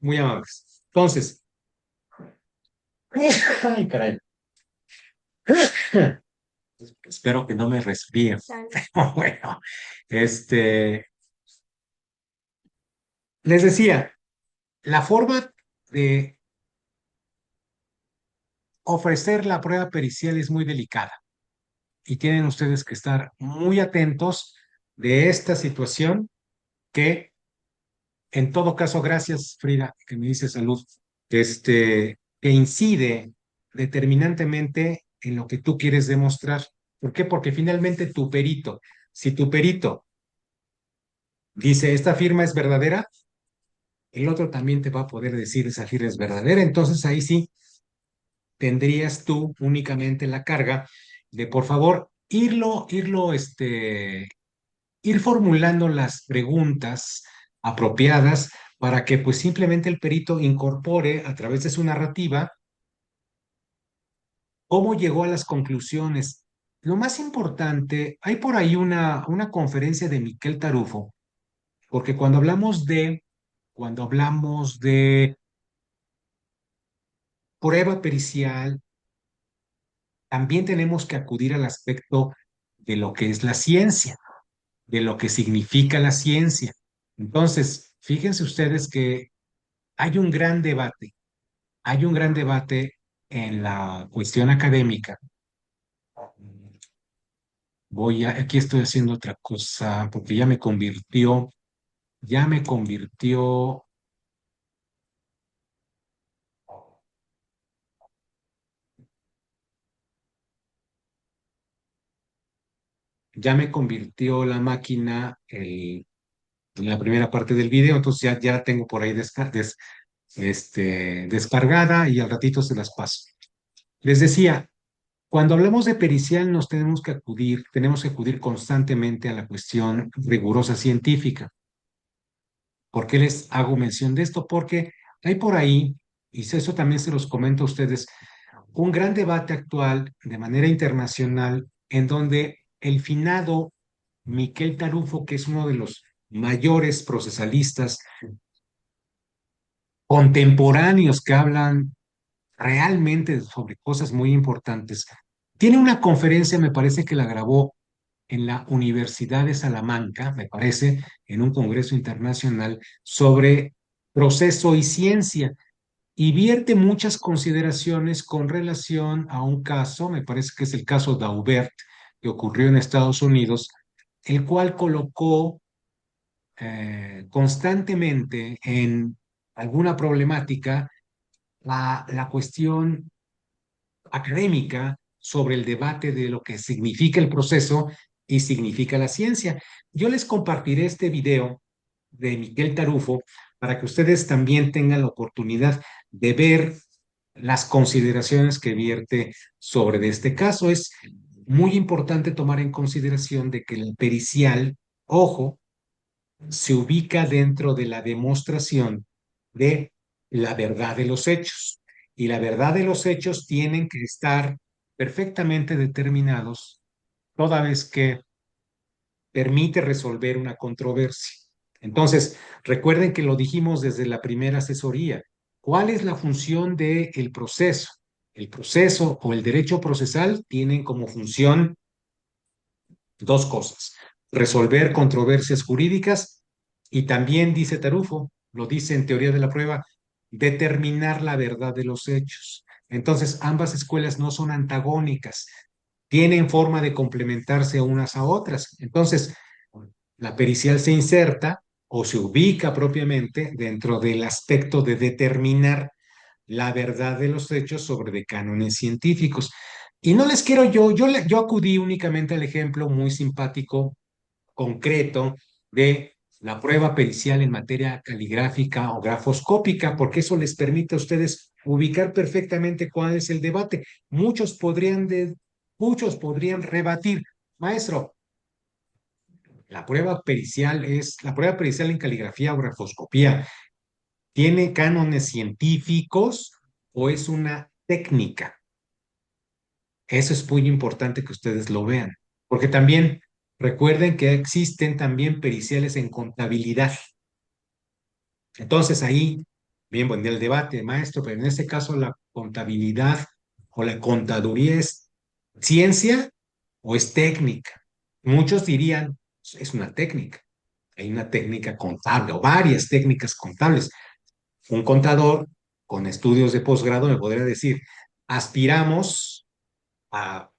muy amables. Entonces, ay, caray. Espero que no me resfríe. Bueno, este, les decía, la forma de ofrecer la prueba pericial es muy delicada y tienen ustedes que estar muy atentos de esta situación que, en todo caso, gracias, Frida, que me dice salud, que incide determinantemente en lo que tú quieres demostrar. ¿Por qué? Porque finalmente tu perito, si tu perito dice, esta firma es verdadera, el otro también te va a poder decir esa firma es verdadera. Entonces ahí sí tendrías tú únicamente la carga de, por favor, ir formulando las preguntas apropiadas para que pues simplemente el perito incorpore a través de su narrativa cómo llegó a las conclusiones. Lo más importante, hay por ahí una conferencia de Miquel Tarufo, porque cuando hablamos de prueba pericial, también tenemos que acudir al aspecto de lo que es la ciencia, de lo que significa la ciencia. Entonces, fíjense ustedes que hay un gran debate, hay un gran debate en la cuestión académica. Aquí estoy haciendo otra cosa porque ya me convirtió, ya me convirtió la máquina en la primera parte del video, entonces ya la tengo por ahí descargada y al ratito se las paso. Les decía, cuando hablamos de pericial nos tenemos que acudir constantemente a la cuestión rigurosa científica. ¿Por qué les hago mención de esto? Porque hay por ahí, y eso también se los comento a ustedes, un gran debate actual de manera internacional en donde el finado Miquel Tarufo, que es uno de los mayores procesalistas contemporáneos que hablan realmente sobre cosas muy importantes, tiene una conferencia, me parece que la grabó en la Universidad de Salamanca, me parece, en un congreso internacional sobre proceso y ciencia, y vierte muchas consideraciones con relación a un caso, me parece que es el caso Daubert, que ocurrió en Estados Unidos, el cual colocó constantemente en alguna problemática la cuestión académica sobre el debate de lo que significa el proceso y significa la ciencia. Yo les compartiré este video de Miquel Tarufo para que ustedes también tengan la oportunidad de ver las consideraciones que vierte sobre este caso. Es muy importante tomar en consideración de que el pericial, ojo, se ubica dentro de la demostración de la verdad de los hechos. Y la verdad de los hechos tienen que estar perfectamente determinados toda vez que permite resolver una controversia. Entonces, recuerden que lo dijimos desde la primera asesoría. ¿Cuál es la función del proceso? El proceso o el derecho procesal tienen como función dos cosas: resolver controversias jurídicas y también, dice Tarufo, lo dice en teoría de la prueba, determinar la verdad de los hechos. Entonces, ambas escuelas no son antagónicas, tienen forma de complementarse unas a otras. Entonces, la pericial se inserta o se ubica propiamente dentro del aspecto de determinar la verdad de los hechos sobre de cánones científicos. Y no les quiero yo acudí únicamente al ejemplo muy simpático, concreto, de la prueba pericial en materia caligráfica o grafoscópica, porque eso les permite a ustedes ubicar perfectamente cuál es el debate. Muchos podrían rebatir, maestro, la prueba pericial en caligrafía o grafoscopía, ¿tiene cánones científicos o es una técnica? Eso es muy importante que ustedes lo vean, porque también recuerden que existen también periciales en contabilidad. Entonces ahí bien, buen día el debate, maestro, pero en este caso la contabilidad o la contaduría es ciencia o es técnica. Muchos dirían, es una técnica. Hay una técnica contable o varias técnicas contables. Un contador con estudios de posgrado me podría decir, aspiramos a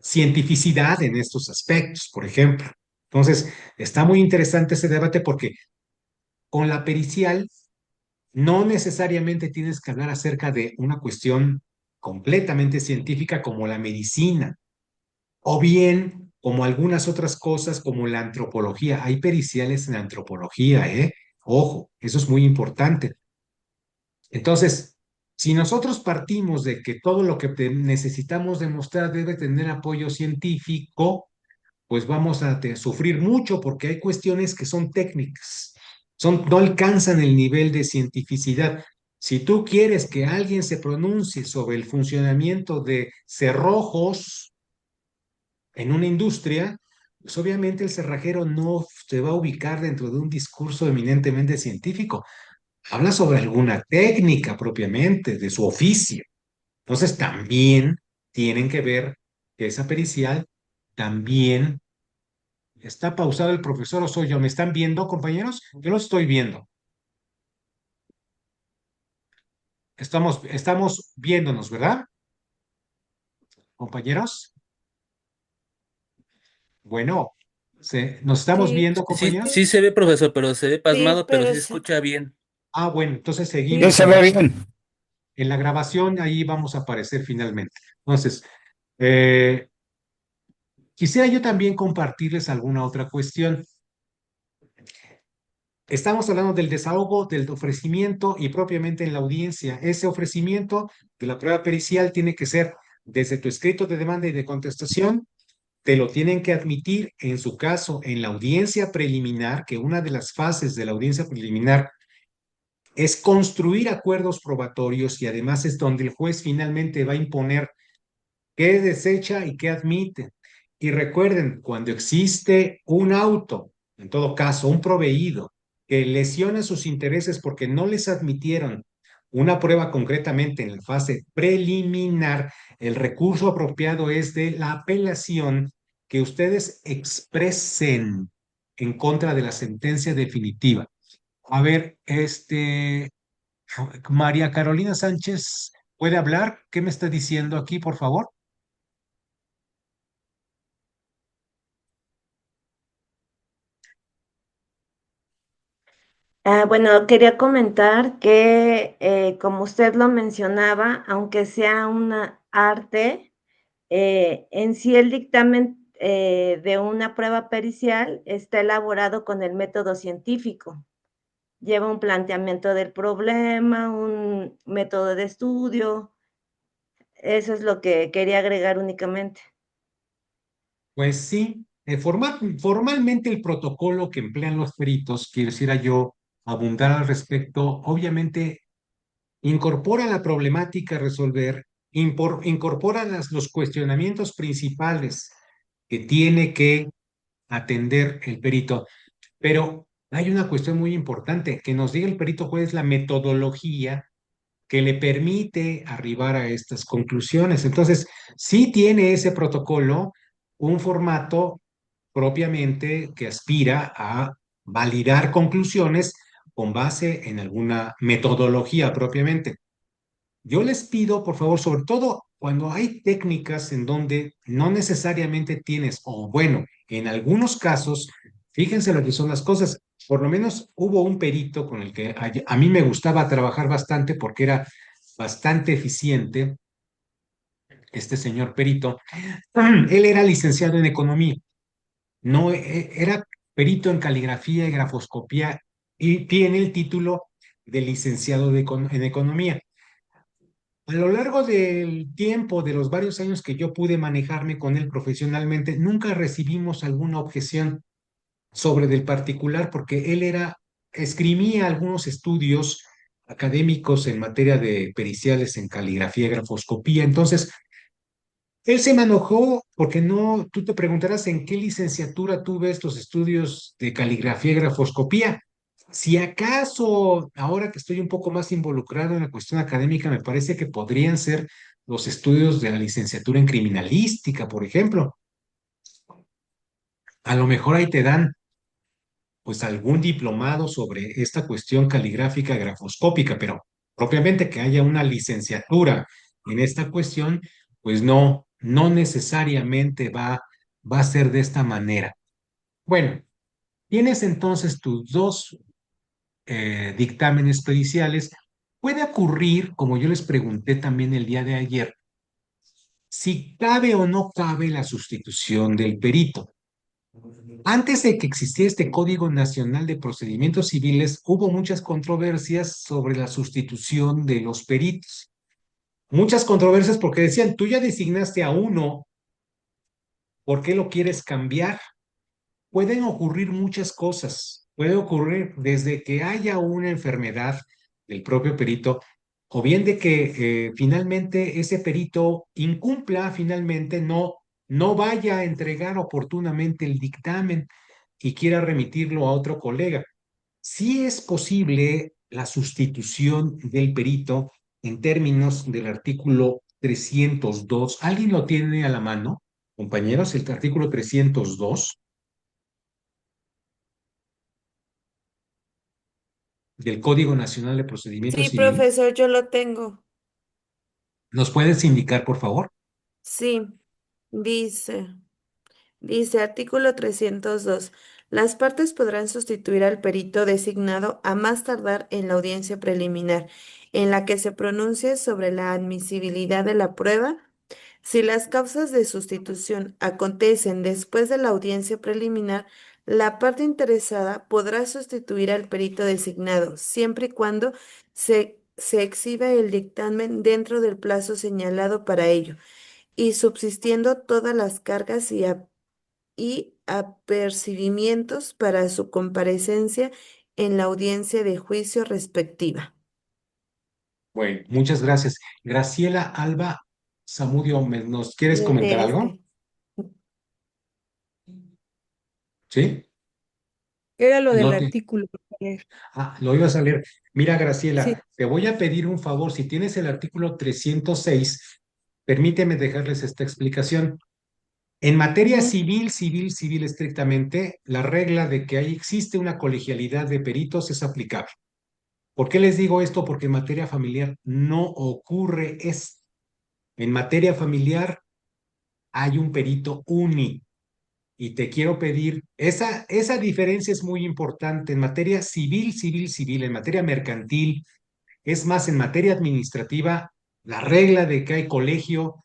cientificidad en estos aspectos, por ejemplo. Entonces, está muy interesante ese debate porque con la pericial no necesariamente tienes que hablar acerca de una cuestión completamente científica como la medicina, o bien como algunas otras cosas como la antropología. Hay periciales en la antropología, ¿eh? Ojo, eso es muy importante. Entonces, si nosotros partimos de que todo lo que necesitamos demostrar debe tener apoyo científico, pues vamos a sufrir mucho porque hay cuestiones que son técnicas, no alcanzan el nivel de cientificidad. Si tú quieres que alguien se pronuncie sobre el funcionamiento de cerrojos en una industria, pues obviamente el cerrajero no se va a ubicar dentro de un discurso eminentemente científico. Habla sobre alguna técnica propiamente de su oficio. Entonces también tienen que ver que esa pericial también está pausado el profesor o soy yo. ¿Me están viendo, compañeros? Yo lo estoy viendo. Estamos viéndonos, ¿verdad? Compañeros. Bueno, ¿nos estamos Sí, viendo, sí, compañeros? sí se ve, profesor, pero se ve Sí, pasmado, pero sí pero se sí, escucha bien. Ah, bueno, entonces sí, Sí, seguimos se ve bien. en la grabación, ahí vamos a aparecer finalmente. Entonces, eh, quisiera yo también compartirles alguna otra cuestión. Estamos hablando del desahogo, del ofrecimiento y propiamente en la audiencia. Ese ofrecimiento de la prueba pericial tiene que ser desde tu escrito de demanda y de contestación, te lo tienen que admitir en su caso en la audiencia preliminar, que una de las fases de la audiencia preliminar es construir acuerdos probatorios y además es donde el juez finalmente va a imponer qué desecha y qué admite. Y recuerden, cuando existe un auto, en todo caso, un proveído, que lesiona sus intereses porque no les admitieron una prueba concretamente en la fase preliminar, el recurso apropiado es de la apelación que ustedes expresen en contra de la sentencia definitiva. A ver, María Carolina Sánchez, ¿puede hablar? ¿Qué me está diciendo aquí, por favor? Bueno, quería comentar que, como usted lo mencionaba, aunque sea una arte, en sí el dictamen de una prueba pericial está elaborado con el método científico. Lleva un planteamiento del problema, un método de estudio. Eso es lo que quería agregar únicamente. Pues sí, formalmente el protocolo que emplean los peritos, quisiera yo abundar al respecto, obviamente incorpora la problemática a resolver, incorpora los cuestionamientos principales que tiene que atender el perito, pero hay una cuestión muy importante, que nos diga el perito cuál es la metodología que le permite arribar a estas conclusiones. Entonces, sí tiene ese protocolo un formato propiamente que aspira a validar conclusiones con base en alguna metodología propiamente. Yo les pido, por favor, sobre todo cuando hay técnicas en donde no necesariamente tienes, o bueno, en algunos casos, fíjense lo que son las cosas. Por lo menos hubo un perito con el que a mí me gustaba trabajar bastante porque era bastante eficiente, este señor perito. Él era licenciado en economía, no era perito en caligrafía y grafoscopía y tiene el título de licenciado en economía. A lo largo del tiempo, de los varios años que yo pude manejarme con él profesionalmente, nunca recibimos alguna objeción sobre del particular porque esgrimía algunos estudios académicos en materia de periciales en caligrafía y grafoscopía. Entonces, él se manejó porque no, tú te preguntarás en qué licenciatura tú ves los estudios de caligrafía y grafoscopía. Si acaso, ahora que estoy un poco más involucrado en la cuestión académica, me parece que podrían ser los estudios de la licenciatura en criminalística, por ejemplo. A lo mejor ahí te dan pues algún diplomado sobre esta cuestión caligráfica grafoscópica, pero propiamente que haya una licenciatura en esta cuestión, pues no, no necesariamente va a ser de esta manera. Bueno, tienes entonces tus dos dictámenes periciales. Puede ocurrir, como yo les pregunté también el día de ayer, si cabe o no cabe la sustitución del perito. Antes de que existiera este Código Nacional de Procedimientos Civiles, hubo muchas controversias sobre la sustitución de los peritos. Muchas controversias porque decían, tú ya designaste a uno, ¿por qué lo quieres cambiar? Pueden ocurrir muchas cosas. Puede ocurrir desde que haya una enfermedad del propio perito, o bien de que finalmente ese perito incumpla, finalmente no vaya a entregar oportunamente el dictamen y quiera remitirlo a otro colega. Sí es posible la sustitución del perito en términos del artículo 302. ¿Alguien lo tiene a la mano, compañeros? El artículo 302 del Código Nacional de Procedimiento Sí, Civil. profesor, yo lo tengo. ¿Nos puedes indicar, por favor? Sí, dice. Dice artículo 302. Las partes podrán sustituir al perito designado a más tardar en la audiencia preliminar, en la que se pronuncie sobre la admisibilidad de la prueba. Si las causas de sustitución acontecen después de la audiencia preliminar, la parte interesada podrá sustituir al perito designado, siempre y cuando se exhiba el dictamen dentro del plazo señalado para ello y subsistiendo todas las cargas y apercibimientos para su comparecencia en la audiencia de juicio respectiva. Bueno, muchas gracias. Graciela Alba Zamudio, ¿nos quieres comentar De algo? este. ¿Sí? Era lo del No te... artículo, por leer. Ah, lo ibas a leer. Mira, Graciela, Sí. te voy a pedir un favor. Si tienes el artículo 306, permíteme dejarles esta explicación. En materia Ujú. civil, civil estrictamente, la regla de que ahí existe una colegialidad de peritos es aplicable. ¿Por qué les digo esto? Porque en materia familiar no ocurre esto. En materia familiar hay un perito único y te quiero pedir, esa diferencia es muy importante en materia civil, en materia mercantil, es más, en materia administrativa, la regla de que hay colegio,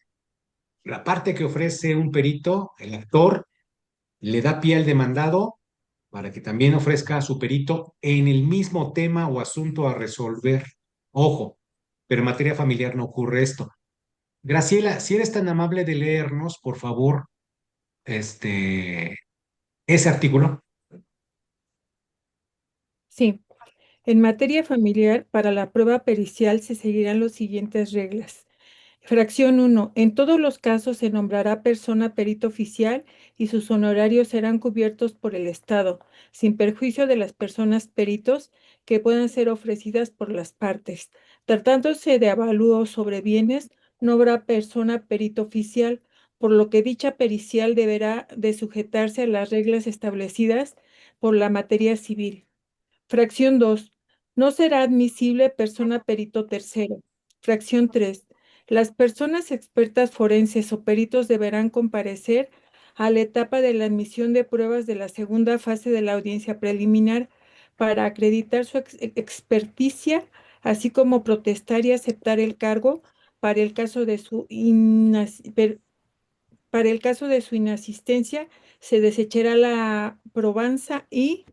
la parte que ofrece un perito, el actor, le da pie al demandado para que también ofrezca a su perito en el mismo tema o asunto a resolver. Ojo, pero en materia familiar no ocurre esto. Graciela, si eres tan amable de leernos, por favor, este, ese artículo. Sí. En materia familiar, para la prueba pericial se seguirán las siguientes reglas. Fracción 1. En todos los casos se nombrará persona perito oficial y sus honorarios serán cubiertos por el Estado, sin perjuicio de las personas peritos que puedan ser ofrecidas por las partes. Tratándose de avalúo sobre bienes, no habrá persona perito oficial, por lo que dicha pericial deberá de sujetarse a las reglas establecidas por la materia civil. Fracción 2. No será admisible persona perito tercero. Fracción 3. Las personas expertas forenses o peritos deberán comparecer a la etapa de la admisión de pruebas de la segunda fase de la audiencia preliminar para acreditar su experticia, así como protestar y aceptar el cargo para el caso de su para el caso de su inasistencia, se desechará la probanza y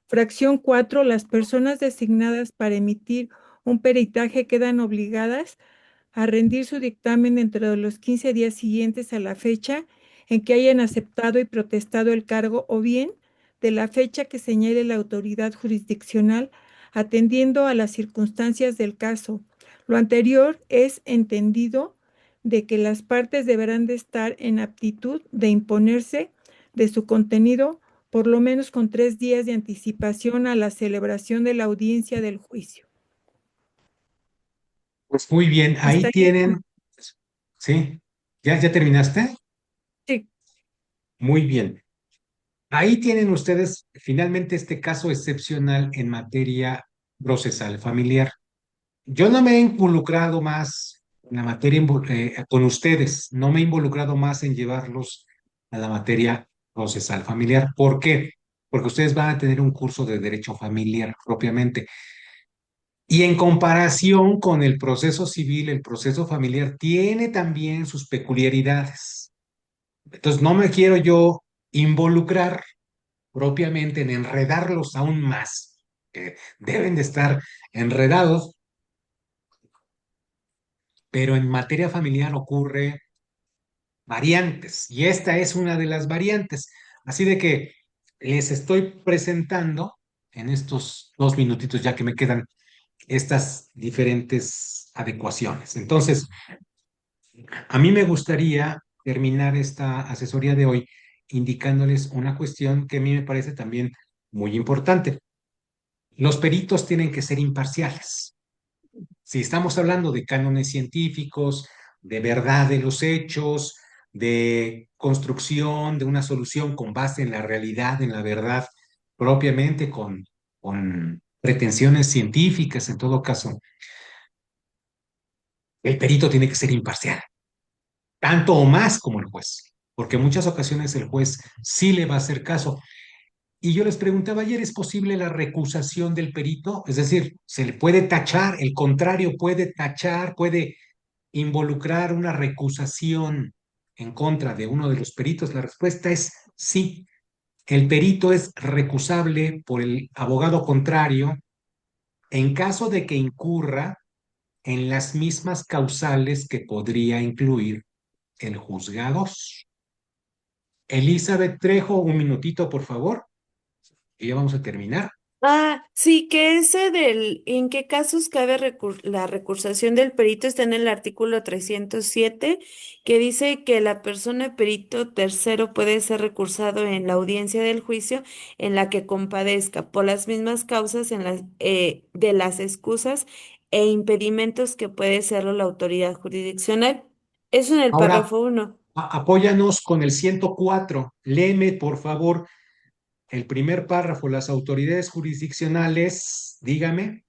fracción 4. Las personas designadas para emitir un peritaje quedan obligadas a rendir su dictamen dentro de los 15 días siguientes a la fecha en que hayan aceptado y protestado el cargo o bien de la fecha que señale la autoridad jurisdiccional, atendiendo a las circunstancias del caso. Lo anterior es entendido de que las partes deberán de estar en aptitud de imponerse de su contenido por lo menos con 3 días de anticipación a la celebración de la audiencia del juicio. Pues muy bien, Hasta ahí ahí. tienen, ¿sí? ¿Ya terminaste? Sí, Muy bien. Ahí tienen ustedes finalmente este caso excepcional en materia procesal familiar. Yo no me he involucrado más en la materia con ustedes, no me he involucrado más en llevarlos a la materia procesal familiar. ¿Por qué? Porque ustedes van a tener un curso de derecho familiar propiamente. Y en comparación con el proceso civil, el proceso familiar tiene también sus peculiaridades. Entonces, no me quiero yo involucrar propiamente en enredarlos aún más, que deben de estar enredados, pero en materia familiar ocurre variantes y esta es una de las variantes. Así de que les estoy presentando en estos 2 minutitos ya que me quedan estas diferentes adecuaciones. Entonces, a mí me gustaría terminar esta asesoría de hoy indicándoles una cuestión que a mí me parece también muy importante. Los peritos tienen que ser imparciales. Si estamos hablando de cánones científicos, de verdad de los hechos, de construcción de una solución con base en la realidad, en la verdad, propiamente con pretensiones científicas en todo caso, el perito tiene que ser imparcial, tanto o más como el juez, porque en muchas ocasiones el juez sí le va a hacer caso. Y yo les preguntaba ayer, ¿es posible la recusación del perito? Es decir, ¿se le puede tachar? El contrario puede tachar, puede involucrar una recusación en contra de uno de los peritos. La respuesta es sí. El perito es recusable por el abogado contrario en caso de que incurra en las mismas causales que podría incluir el juzgado. Elizabeth Trejo, un minutito, por favor, y ya vamos a terminar. Sí, que ese en qué casos cabe la recursación del perito está en el artículo 307, que dice que la persona perito tercero puede ser recursado en la audiencia del juicio en la que compadezca por las mismas causas de las excusas e impedimentos que puede serlo la autoridad jurisdiccional. Eso en el Ahora, párrafo 1. apóyanos con el 104. Léeme, por favor, el primer párrafo. Las autoridades jurisdiccionales, dígame,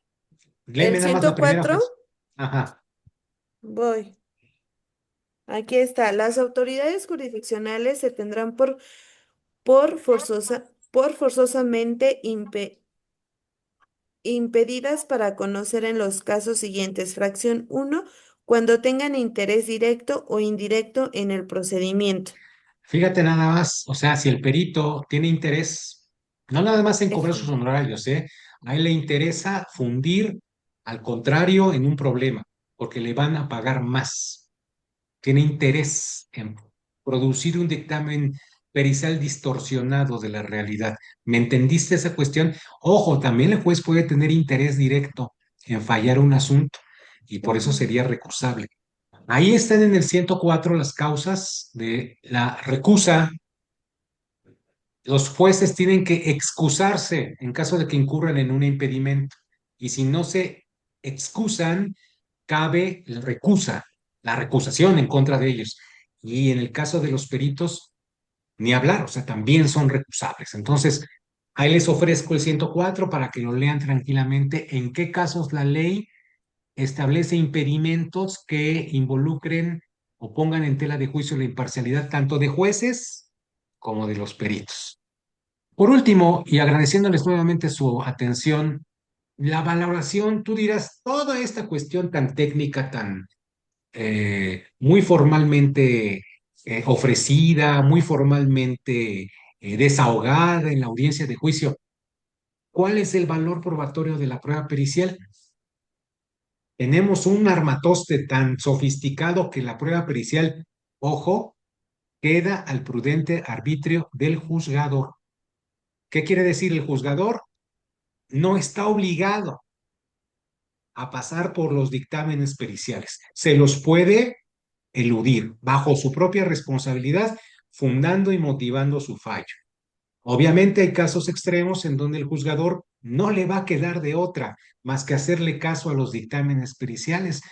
El léeme nada más la primera 104, frase. Ajá. voy. Aquí está. Las autoridades jurisdiccionales se tendrán por forzosamente impedidas para conocer en los casos siguientes. Fracción 1, cuando tengan interés directo o indirecto en el procedimiento. Fíjate nada más, o sea, si el perito tiene interés, no nada más en cobrar sus Déjame. honorarios, ¿eh? A él le interesa fundir al contrario en un problema, porque le van a pagar más. Tiene interés en producir un dictamen pericial distorsionado de la realidad. ¿Me entendiste esa cuestión? Ojo, también el juez puede tener interés directo en fallar un asunto y por eso Ujú. sería recursable. Ahí están en el 104 las causas de la recusa. Los jueces tienen que excusarse en caso de que incurran en un impedimento. Y si no se excusan, cabe la recusación en contra de ellos. Y en el caso de los peritos, ni hablar, o sea, también son recusables. Entonces, ahí les ofrezco el 104 para que lo lean tranquilamente en qué casos la ley establece impedimentos que involucren o pongan en tela de juicio la imparcialidad tanto de jueces como de los peritos. Por último, y agradeciéndoles nuevamente su atención, la valoración, tú dirás, toda esta cuestión tan técnica, tan muy formalmente ofrecida, muy formalmente desahogada en la audiencia de juicio, ¿cuál es el valor probatorio de la prueba pericial? Tenemos un armatoste tan sofisticado que la prueba pericial, ojo, queda al prudente arbitrio del juzgador. ¿Qué quiere decir el juzgador? No está obligado a pasar por los dictámenes periciales. Se los puede eludir bajo su propia responsabilidad, fundando y motivando su fallo. Obviamente hay casos extremos en donde el juzgador no le va a quedar de otra más que hacerle caso a los dictámenes periciales.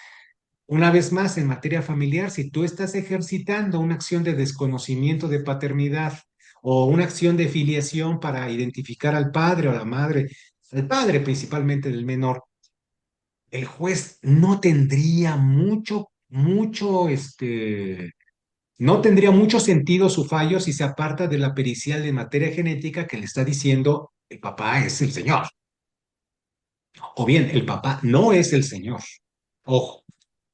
Una vez más, en materia familiar, si tú estás ejercitando una acción de desconocimiento de paternidad o una acción de filiación para identificar al padre o a la madre, al padre principalmente del menor, el juez no tendría no tendría mucho sentido su fallo si se aparta de la pericial de materia genética que le está diciendo el papá es el señor. O bien, el papá no es el señor. Ojo.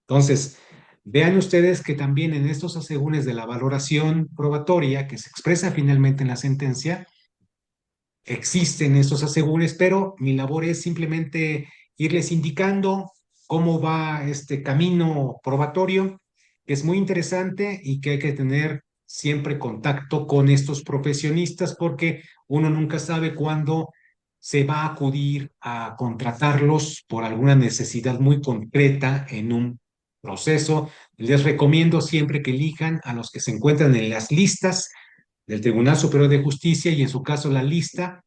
Entonces, vean ustedes que también en estos asegúnes de la valoración probatoria que se expresa finalmente en la sentencia, existen estos asegúnes, pero mi labor es simplemente irles indicando cómo va este camino probatorio, que es muy interesante y que hay que tener siempre contacto con estos profesionistas porque uno nunca sabe cuándo se va a acudir a contratarlos por alguna necesidad muy concreta en un proceso. Les recomiendo siempre que elijan a los que se encuentran en las listas del Tribunal Superior de Justicia y en su caso la lista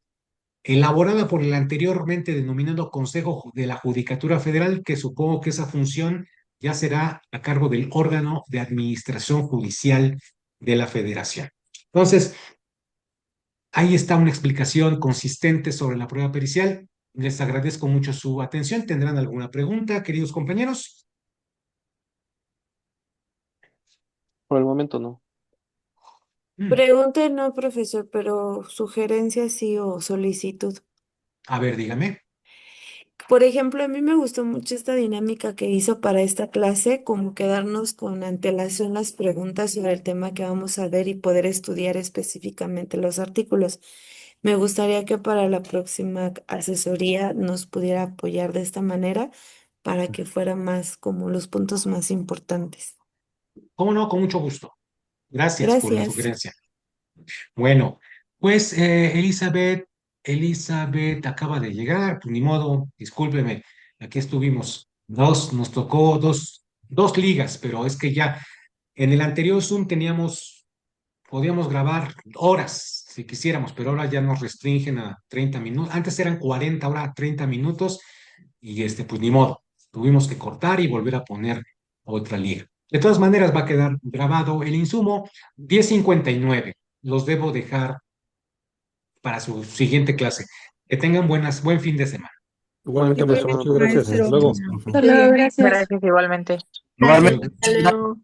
elaborada por el anteriormente denominado Consejo de la Judicatura Federal, que supongo que esa función ya será a cargo del órgano de administración judicial de la Federación. Entonces, ahí está una explicación consistente sobre la prueba pericial. Les agradezco mucho su atención. ¿Tendrán alguna pregunta, queridos compañeros? Por el momento no. Pregunta no, profesor, pero sugerencia sí o solicitud. A ver, dígame. Por ejemplo, a mí me gustó mucho esta dinámica que hizo para esta clase, como quedarnos con antelación las preguntas sobre el tema que vamos a ver y poder estudiar específicamente los artículos. Me gustaría que para la próxima asesoría nos pudiera apoyar de esta manera para que fuera más como los puntos más importantes. ¿Cómo no? Con mucho gusto. Gracias por la Gracias. sugerencia. Bueno, pues Elizabeth acaba de llegar, pues ni modo, discúlpeme, aquí estuvimos. Nos tocó dos ligas, pero es que ya en el anterior Zoom podíamos grabar horas si quisiéramos, pero ahora ya nos restringen a 30 minutos. Antes eran 40, ahora 30 minutos y pues ni modo, tuvimos que cortar y volver a poner otra liga. De todas maneras va a quedar grabado el insumo 10:59. Los debo dejar para su siguiente clase. Que tengan buen fin de semana. Igualmente, Igualmente, profesor, profesor. muchas gracias. Hasta Maestro. luego. Hasta luego. Gracias. Gracias igualmente. Gracias. Hasta luego.